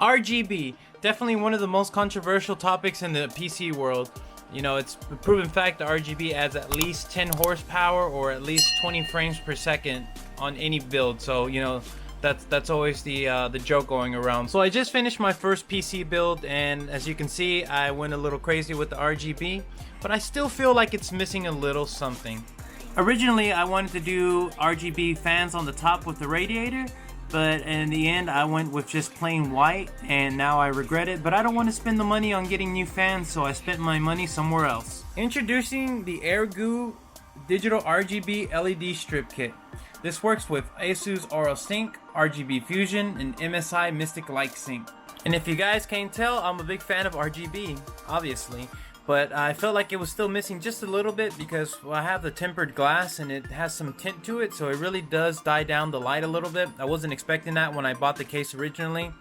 RGB, definitely one of the most controversial topics in the PC world. You know, it's a proven fact that RGB adds at least 10 horsepower or at least 20 frames per second on any build. So, you know, that's always the joke going around. So I just finished my first PC build, and as you can see, I went a little crazy with the RGB, but I still feel like it's missing a little something. Originally, I wanted to do RGB fans on the top with the radiator, but in the end I went with just plain white, and now I regret it, but I don't want to spend the money on getting new fans, so I spent my money somewhere else. Introducing the Airgoo Digital RGB LED Strip Kit. This works with Asus Aura Sync, RGB Fusion, and MSI Mystic Light Sync. And if you guys can't tell, I'm a big fan of RGB, obviously. But I felt like it was still missing just a little bit because I have the tempered glass and it has some tint to it, so it really does die down the light a little bit. I wasn't expecting that when I bought the case originally.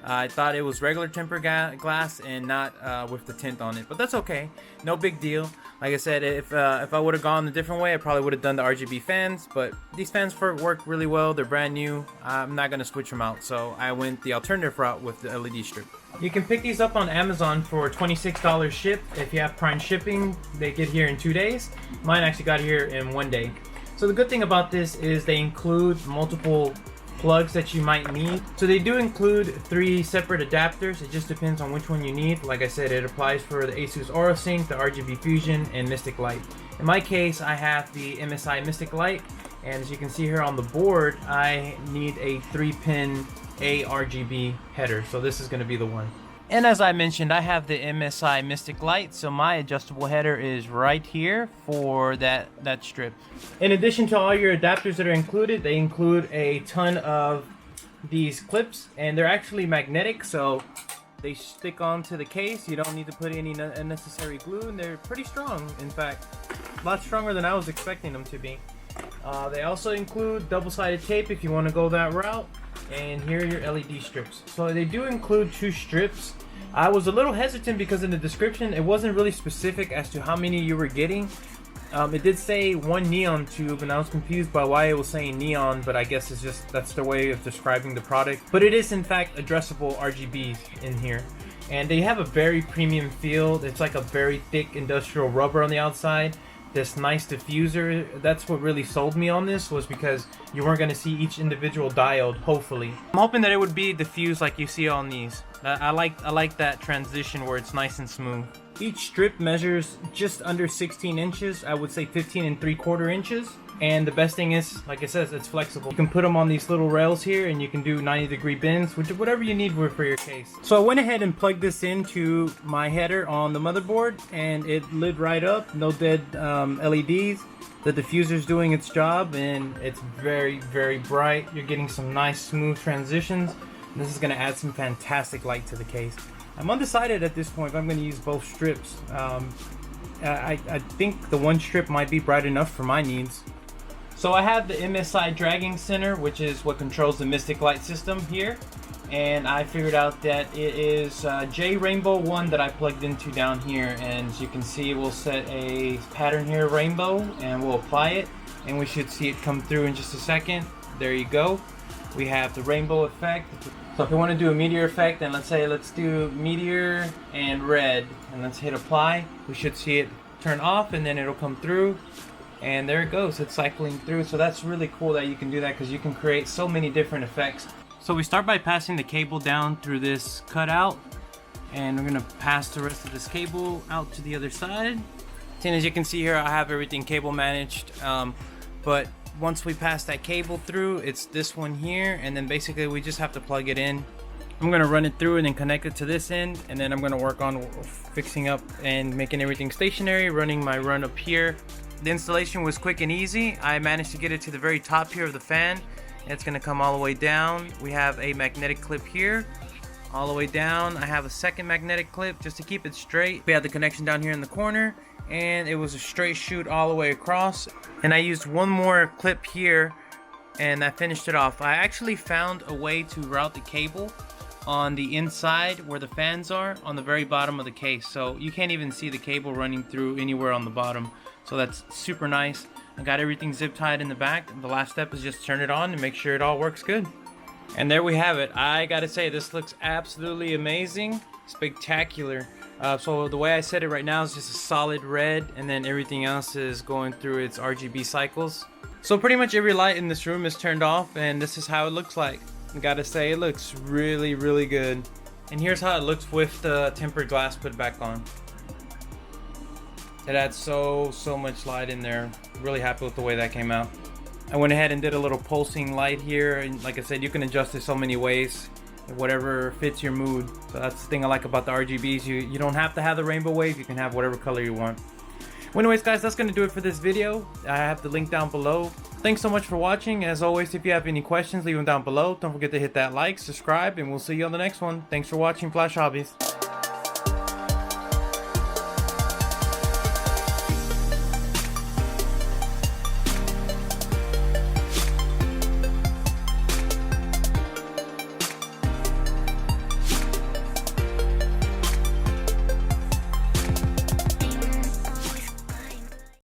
I thought it was regular tempered glass and not with the tint on it, but that's okay, no big deal. Like I said, if I would have gone a different way, I probably would have done the RGB fans, but these fans work really well. They're brand new. I'm not going to switch them out, so I went the alternative route with the LED strip. You can pick these up on Amazon for $26 ship. If you have Prime shipping, they get here in 2 days. Mine actually got here in 1 day. So the good thing about this is they include multiple plugs that you might need. So they do include 3 separate adapters. It just depends on which one you need. Like I said, it applies for the Asus Aura Sync, the RGB Fusion, and Mystic Light. In my case, I have the MSI Mystic Light, and as you can see here on the board, I need a 3-pin ARGB header, so this is going to be the one. And as I mentioned, I have the MSI Mystic Light, so my adjustable header is right here for that strip. In addition to all your adapters that are included, they include a ton of these clips, and they're actually magnetic, so they stick onto the case. You don't need to put any unnecessary glue, and they're pretty strong. In fact, a lot stronger than I was expecting them to be. They also include double-sided tape if you want to go that route. And here are your LED strips. So they do include 2 strips. I was a little hesitant because in the description it wasn't really specific as to how many you were getting. It did say 1 neon tube, and I was confused by why it was saying neon, but I guess it's just that's the way of describing the product. But it is in fact addressable RGBs in here, and they have a very premium feel. It's like a very thick industrial rubber on the outside. This nice diffuser, that's what really sold me on this, was because you weren't going to see each individual diode, hopefully. I'm hoping that it would be diffused like you see on these. I like that transition where it's nice and smooth. Each strip measures just under 16 inches, I would say 15 3/4 inches. And the best thing is, like it says, it's flexible. You can put them on these little rails here and you can do 90-degree bends, whatever you need for your case. So I went ahead and plugged this into my header on the motherboard, and it lit right up, no dead LEDs. The diffuser's doing its job, and it's very, very bright. You're getting some nice smooth transitions. And this is gonna add some fantastic light to the case. I'm undecided at this point if I'm gonna use both strips. I think the one strip might be bright enough for my needs. So I have the MSI dragging center, which is what controls the Mystic Light system here, and I figured out that it is J Rainbow 1 that I plugged into down here, and as you can see, we'll set a pattern here, rainbow, and we'll apply it, and we should see it come through in just a second. There you go. We have the rainbow effect. So if you want to do a meteor effect, then let's do meteor and red, and let's hit apply. We should see it turn off, and then it'll come through. And there it goes, it's cycling through. So that's really cool that you can do that, because you can create so many different effects. So we start by passing the cable down through this cutout, and we're gonna pass the rest of this cable out to the other side. And as you can see here, I have everything cable managed, but once we pass that cable through, it's this one here, and then basically we just have to plug it in. I'm gonna run it through and then connect it to this end, and then I'm gonna work on fixing up and making everything stationary, running my run up here. The installation was quick and easy. I managed to get it to the very top here of the fan. It's gonna come all the way down. We have a magnetic clip here, all the way down. I have a second magnetic clip just to keep it straight. We have the connection down here in the corner, and it was a straight shoot all the way across. And I used one more clip here, and that finished it off. I actually found a way to route the cable on the inside where the fans are, on the very bottom of the case, so you can't even see the cable running through anywhere on the bottom. So that's super nice. I got everything zip tied in the back. The last step is just turn it on and make sure it all works good. And there we have it. I gotta say, this looks absolutely amazing, spectacular. So the way I set it right now is just a solid red, and then everything else is going through its RGB cycles. So pretty much every light in this room is turned off, and this is how it looks like. I gotta say, it looks really, really good. And here's how it looks with the tempered glass put back on. It adds so much light in there. Really happy with the way that came out. I went ahead and did a little pulsing light here, and like I said, you can adjust it so many ways, whatever fits your mood. So that's the thing I like about the RGBs. You don't have to have the rainbow wave, you can have whatever color you want. Well, anyways guys, that's gonna do it for this video. I have the link down below. Thanks so much for watching. As always, if you have any questions, leave them down below. Don't forget to hit that like, subscribe, and we'll see you on the next one. Thanks for watching Flash Hobbies.